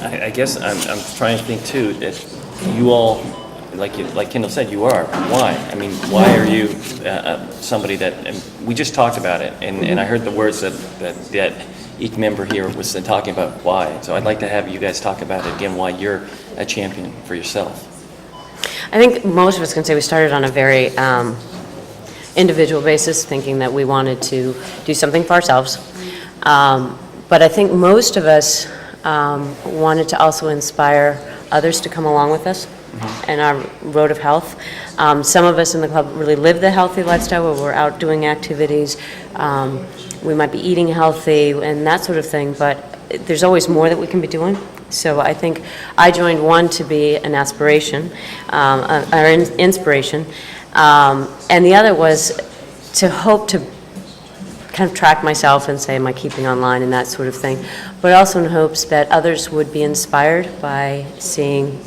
I guess I'm trying to think too, that you all, like Kendall said, you are. Why? I mean, why are you somebody that, and we just talked about it, and I heard the words that each member here was talking about why. So I'd like to have you guys talk about it again, why you're a champion for yourself. I think most of us can say we started on a very individual basis, thinking that we wanted to do something for ourselves. But I think most of us wanted to also inspire others to come along with us in our road of health. Some of us in the club really live the healthy lifestyle where we're out doing activities. We might be eating healthy and that sort of thing, but there's always more that we can be doing. So I think I joined one to be an aspiration, or inspiration, and the other was to hope to kind of track myself and say, am I keeping online and that sort of thing, but also in hopes that others would be inspired by seeing,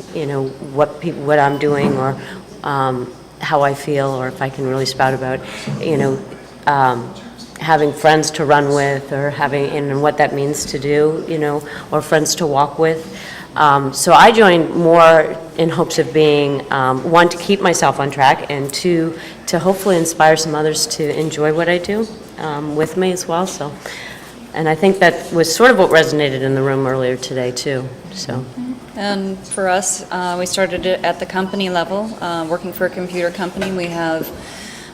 what I'm doing or how I feel, or if I can really spout about, having friends to run with, or having, and what that means to do, or friends to walk with. So I joined more in hopes of being, one, to keep myself on track, and two, to hopefully inspire some others to enjoy what I do with me as well. So, and I think that was sort of what resonated in the room earlier today too. So. And for us, we started it at the company level, working for a computer company. We have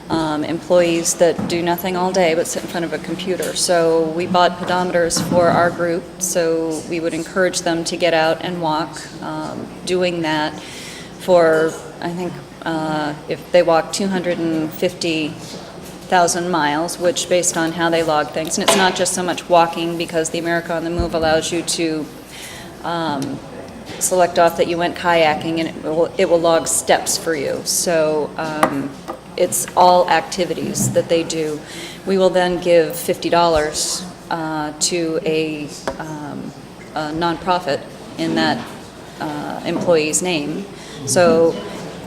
employees that do nothing all day but sit in front of a computer. So we bought pedometers for our group, so we would encourage them to get out and walk, doing that for, I think, if they walk 250,000 miles, which based on how they log things, and it's not just so much walking, because the America on the Move allows you to select off that you went kayaking, and it will log steps for you. So it's all activities that they do. We will then give $50 to a nonprofit in that employee's name. So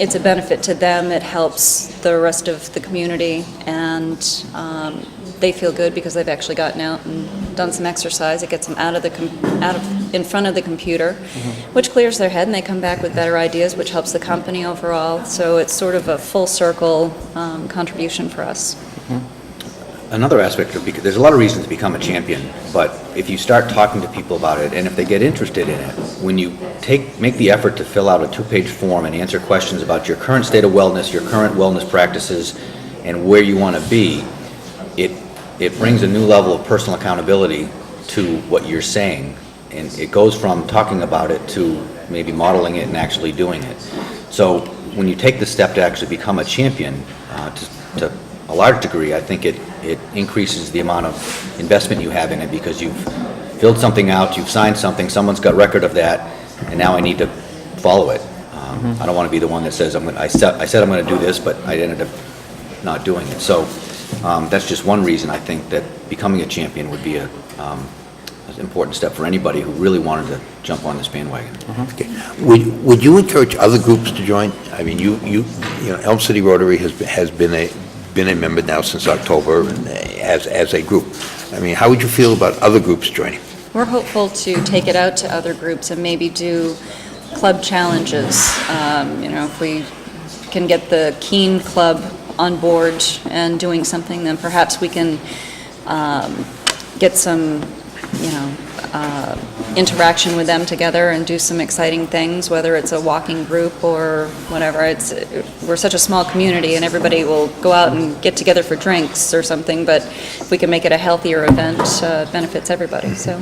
it's a benefit to them. It helps the rest of the community, and they feel good because they've actually gotten out and done some exercise. It gets them out of in front of the computer, which clears their head, and they come back with better ideas, which helps the company overall. So it's sort of a full circle contribution for us. Another aspect of, because there's a lot of reasons to become a champion, but if you start talking to people about it, and if they get interested in it, when you make the effort to fill out a 2-page form and answer questions about your current state of wellness, your current wellness practices, and where you want to be, it brings a new level of personal accountability to what you're saying, and it goes from talking about it to maybe modeling it and actually doing it. So when you take the step to actually become a champion, to a large degree, I think it increases the amount of investment you have in it, because you've filled something out, you've signed something, someone's got record of that, and now I need to follow it. I don't want to be the one that says, I said I'm going to do this, but I ended up not doing it. So that's just one reason I think that becoming a champion would be an important step for anybody who really wanted to jump on this bandwagon. Okay. Would you encourage other groups to join? I mean, Elm City Rotary has been a member now since October, and as a group. I mean, how would you feel about other groups joining? We're hopeful to take it out to other groups and maybe do club challenges. If we can get the Keen Club on board and doing something, then perhaps we can get some, interaction with them together and do some exciting things, whether it's a walking group or whatever. We're such a small community, and everybody will go out and get together for drinks or something, but if we can make it a healthier event, benefits everybody. So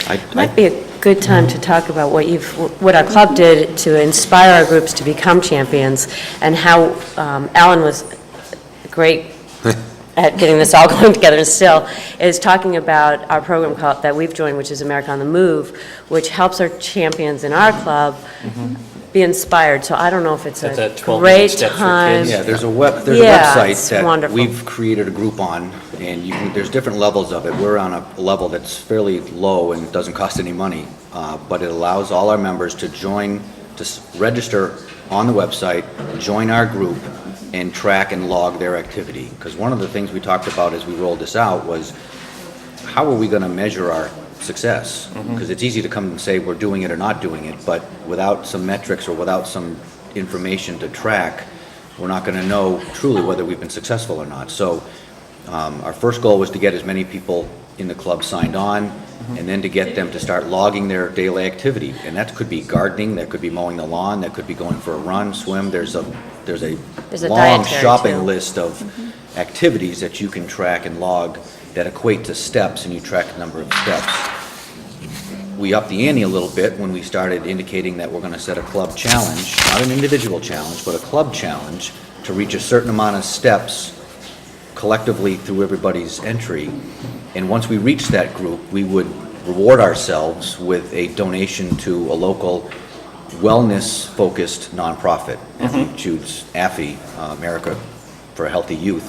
it might be a good time to talk about what our club did to inspire our groups to become champions, and how Alan was great at getting this all going together, and still is talking about our program that we've joined, which is America on the Move, which helps our champions in our club be inspired. So I don't know if it's a great time. Yeah, there's a website that wonderful. We've created a group on, and there's different levels of it. We're on a level that's fairly low and doesn't cost any money, but it allows all our members to register on the website, join our group, and track and log their activity. Because one of the things we talked about as we rolled this out was, how are we going to measure our success. Because it's easy to come and say we're doing it or not doing it, but without some metrics or without some information to track, we're not going to know truly whether we've been successful or not. So our first goal was to get as many people in the club signed on, and then to get them to start logging their daily activity. And that could be gardening, that could be mowing the lawn, that could be going for a run, swim. There's a long dietary, shopping too. list of activities that you can track and log that equate to steps, and you track the number of steps. We upped the ante a little bit when we started indicating that we're going to set a club challenge, not an individual challenge, but a club challenge to reach a certain amount of steps collectively through everybody's entry. And once we reached that group, we would reward ourselves with a donation to a local wellness-focused nonprofit. If we choose AFI, America for a Healthy Youth,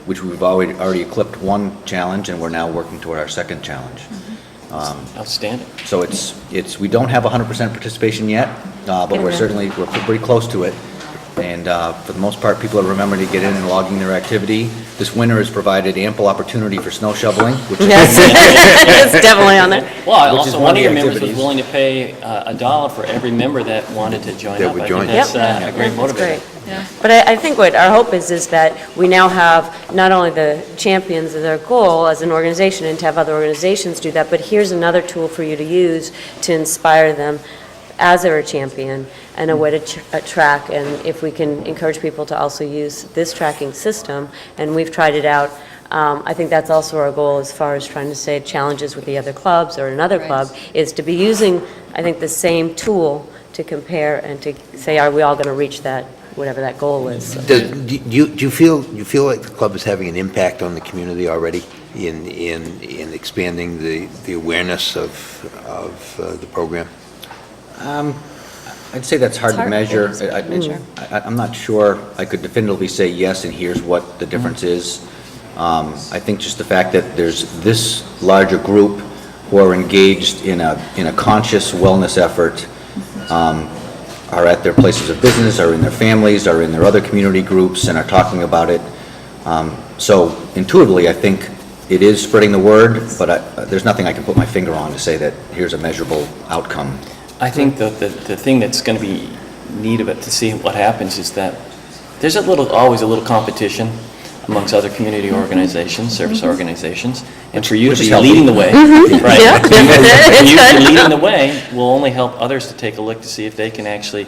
which we've already eclipsed one challenge, and we're now working toward our second challenge. Outstanding. So we don't have 100% participation yet, but we're pretty close to it. And for the most part, people are remembering to get in and logging their activity. This winter has provided ample opportunity for snow shoveling, which is Yes, it's definitely on there. Well, Which is also, one one of of the your members was activities. willing to pay $1 for every member that wanted to join That up. would I join. think that's Yep. a great That's great. motivator. But I think what our hope is that we now have not only the champions as our goal as an organization and to have other organizations do that, but here's another tool for you to use to inspire them as they're a champion and a way to track. And if we can encourage people to also use this tracking system, and we've tried it out, I think that's also our goal as far as trying to say challenges with the other clubs or another Right. club, is to be using, I think, the same tool to compare and to say, are we all going to reach that, whatever that goal is. Do you feel like the club is having an impact on the community already in expanding the awareness of the program? I'd say that's hard It's to hard measure. to measure. I'm not sure I could definitively say yes, and here's what the difference is. I think just the fact that there's this larger group who are engaged in a conscious wellness effort, are at their places of business, are in their families, are in their other community groups, and are talking about it. So intuitively, I think it is spreading the word, but there's nothing I can put my finger on to say that here's a measurable outcome. I think the thing that's going to be neat about to see what happens is that there's always a little competition amongst other community organizations, service organizations, and for you Which to is be healthy. leading the way, right? Yeah. You leading the way will only help others to take a look to see if they can actually,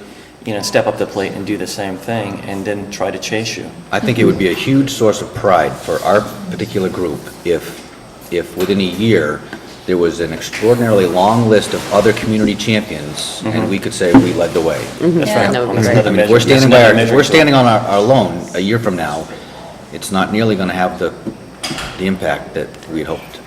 step up the plate and do the same thing, and then try to chase you. I think it would be a huge source of pride for our particular group if within a year, there was an extraordinarily long list of other community champions, and we could say we led the way. That's Yeah. right. That would be That's great. another I mean, if measure- we're standing that's by another measuring we're tool. standing on our alone a year from now, it's not nearly going to have the impact that we'd hoped.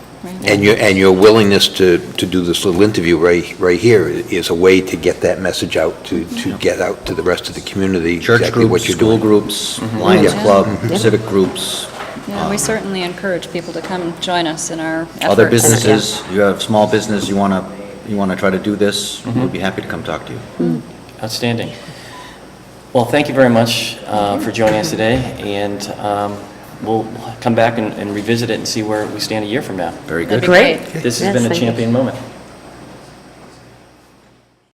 And your willingness to do this little interview right here is a way to get that message out, to get out to the rest of the community. Church exactly what groups, you're school doing. groups, Lions Yeah. Club, civic groups, Yeah, we certainly encourage people to come join us in our efforts. other businesses. You have small business, you want to try to do this, we'd be happy to come talk to you. Outstanding. Well, thank you very much for joining us today, and we'll come back and revisit it and see where we stand a year from now. Very That'd good. be Great. great. This has Yes, been a thank you. champion moment.